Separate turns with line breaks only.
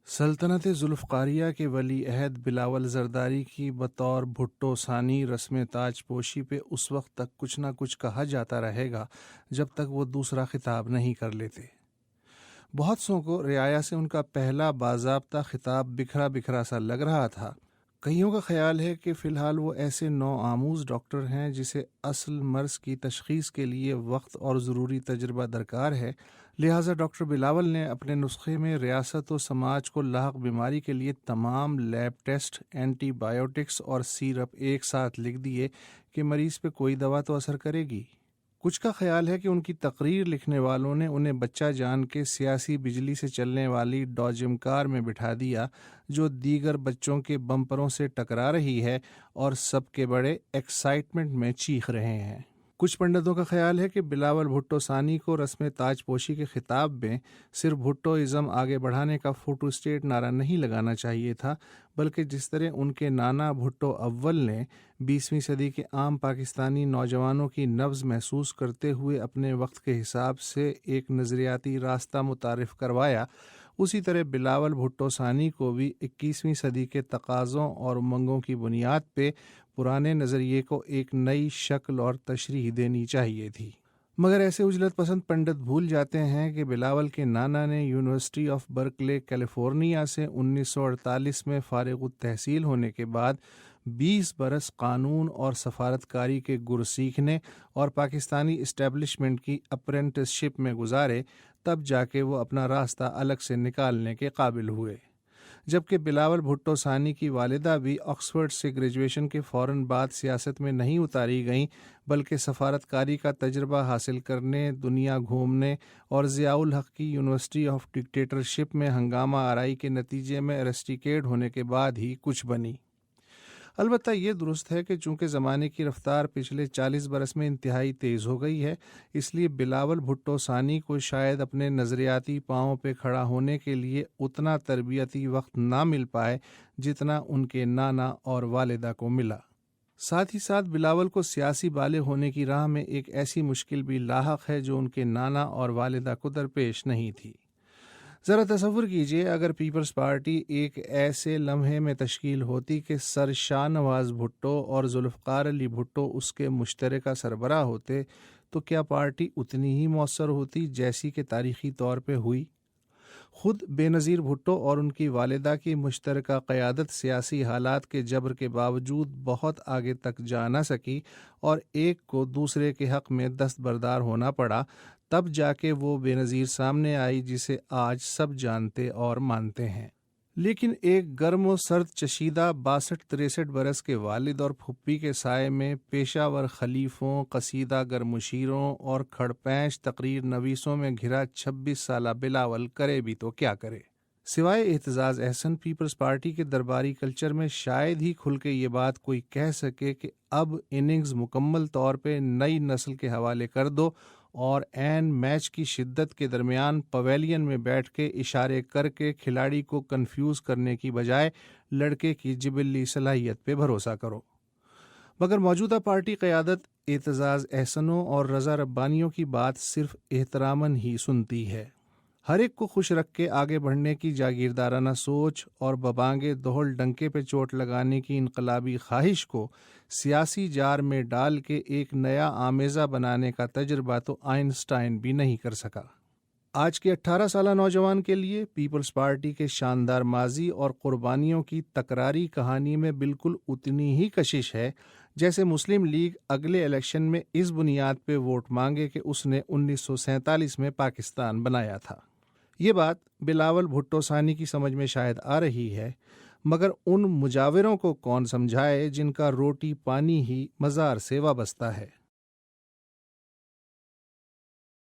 سلطنت ذوالفقاریہ کے ولی عہد بلاول زرداری کی بطور بھٹو ثانی رسم تاج پوشی پہ اس وقت تک کچھ نہ کچھ کہا جاتا رہے گا جب تک وہ دوسرا خطاب نہیں کر لیتے۔ بہت سوں کو رعایا سے ان کا پہلا باضابطہ خطاب بکھرا بکھرا سا لگ رہا تھا۔ کئیوں کا خیال ہے کہ فی الحال وہ ایسے نو آموز ڈاکٹر ہیں جسے اصل مرض کی تشخیص کے لیے وقت اور ضروری تجربہ درکار ہے، لہٰذا ڈاکٹر بلاول نے اپنے نسخے میں ریاست و سماج کو لاحق بیماری کے لیے تمام لیب ٹیسٹ، اینٹی بائیوٹکس اور سیرپ ایک ساتھ لکھ دیے کہ مریض پہ کوئی دوا تو اثر کرے گی۔ کچھ کا خیال ہے کہ ان کی تقریر لکھنے والوں نے انہیں بچہ جان کے سیاسی بجلی سے چلنے والی ڈوجم کار میں بٹھا دیا جو دیگر بچوں کے بمپروں سے ٹکرا رہی ہے اور سب کے بڑے ایکسائٹمنٹ میں چیخ رہے ہیں۔ کچھ پنڈتوں کا خیال ہے کہ بلاول بھٹو ثانی کو رسم تاج پوشی کے خطاب میں صرف بھٹو ازم آگے بڑھانے کا فوٹو اسٹیٹ نعرہ نہیں لگانا چاہیے تھا، بلکہ جس طرح ان کے نانا بھٹو اول نے 20ویں صدی کے عام پاکستانی نوجوانوں کی نبض محسوس کرتے ہوئے اپنے وقت کے حساب سے ایک نظریاتی راستہ متعارف کروایا، اسی طرح بلاول بھٹو ثانی کو بھی 21ویں صدی کے تقاضوں اور امنگوں کی بنیاد پہ پرانے نظریے کو ایک نئی شکل اور تشریح دینی چاہیے تھی۔ مگر ایسے عجلت پسند پنڈت بھول جاتے ہیں کہ بلاول کے نانا نے یونیورسٹی آف برکلے کیلیفورنیا سے 1948 میں فارغ التحصیل ہونے کے بعد 20 برس قانون اور سفارتکاری کے گر سیکھنے اور پاکستانی اسٹیبلشمنٹ کی اپرینٹس شپ میں گزارے، تب جا کے وہ اپنا راستہ الگ سے نکالنے کے قابل ہوئے۔ جبکہ بلاول بھٹو ثانی کی والدہ بھی آکسفورڈ سے گریجویشن کے فوراً بعد سیاست میں نہیں اتاری گئیں، بلکہ سفارتکاری کا تجربہ حاصل کرنے، دنیا گھومنے اور ضیاء الحق کی یونیورسٹی آف ڈکٹیٹرشپ میں ہنگامہ آرائی کے نتیجے میں ارسٹیکیٹ ہونے کے بعد ہی کچھ بنی۔ البتہ یہ درست ہے کہ چونکہ زمانے کی رفتار پچھلے 40 برس میں انتہائی تیز ہو گئی ہے، اس لیے بلاول بھٹو ثانی کو شاید اپنے نظریاتی پاؤں پہ کھڑا ہونے کے لیے اتنا تربیتی وقت نہ مل پائے جتنا ان کے نانا اور والدہ کو ملا۔ ساتھ ہی ساتھ بلاول کو سیاسی بالغ ہونے کی راہ میں ایک ایسی مشکل بھی لاحق ہے جو ان کے نانا اور والدہ کو درپیش نہیں تھی۔ ذرا تصور کیجئے اگر پیپلز پارٹی ایک ایسے لمحے میں تشکیل ہوتی کہ سر شاہ نواز بھٹو اور ذوالفقار علی بھٹو اس کے مشترکہ سربراہ ہوتے تو کیا پارٹی اتنی ہی مؤثر ہوتی جیسی کہ تاریخی طور پہ ہوئی؟ خود بے نظیر بھٹو اور ان کی والدہ کی مشترکہ قیادت سیاسی حالات کے جبر کے باوجود بہت آگے تک جا نہ سکی اور ایک کو دوسرے کے حق میں دستبردار ہونا پڑا، تب جا کے وہ بے نظیر سامنے آئی جسے آج سب جانتے اور مانتے ہیں۔ لیکن ایک گرم و سرد چشیدہ 62-63 برس کے والد اور پھپھی کے سائے میں پیشہ ور خلیفوں، قصیدہ گر مشیروں اور کھڑپینچ تقریر نویسوں میں گھرا 26 سالہ بلاول کرے بھی تو کیا کرے؟ سوائے اعتزاز احسن، پیپلز پارٹی کے درباری کلچر میں شاید ہی کھل کے یہ بات کوئی کہہ سکے کہ اب اننگز مکمل طور پہ نئی نسل کے حوالے کر دو اور عین میچ کی شدت کے درمیان پویلین میں بیٹھ کے اشارے کر کے کھلاڑی کو کنفیوز کرنے کی بجائے لڑکے کی جبلی صلاحیت پہ بھروسہ کرو۔ مگر موجودہ پارٹی قیادت اعتزاز احسنوں اور رضا ربانیوں کی بات صرف احتراماً ہی سنتی ہے۔ ہر ایک کو خوش رکھ کے آگے بڑھنے کی جاگیردارانہ سوچ اور ببانگے دہل ڈنکے پہ چوٹ لگانے کی انقلابی خواہش کو سیاسی جار میں ڈال کے ایک نیا آمیزہ بنانے کا تجربہ تو آئنسٹائن بھی نہیں کر سکا۔ آج کے 18 سالہ نوجوان کے لیے پیپلز پارٹی کے شاندار ماضی اور قربانیوں کی تکراری کہانی میں بالکل اتنی ہی کشش ہے جیسے مسلم لیگ اگلے الیکشن میں اس بنیاد پہ ووٹ مانگے کہ اس نے 1947 میں پاکستان بنایا تھا۔ یہ بات بلاول بھٹو ثانی کی سمجھ میں شاید آ رہی ہے، مگر ان مجاوروں کو کون سمجھائے جن کا روٹی پانی ہی مزار سے وابستہ ہے۔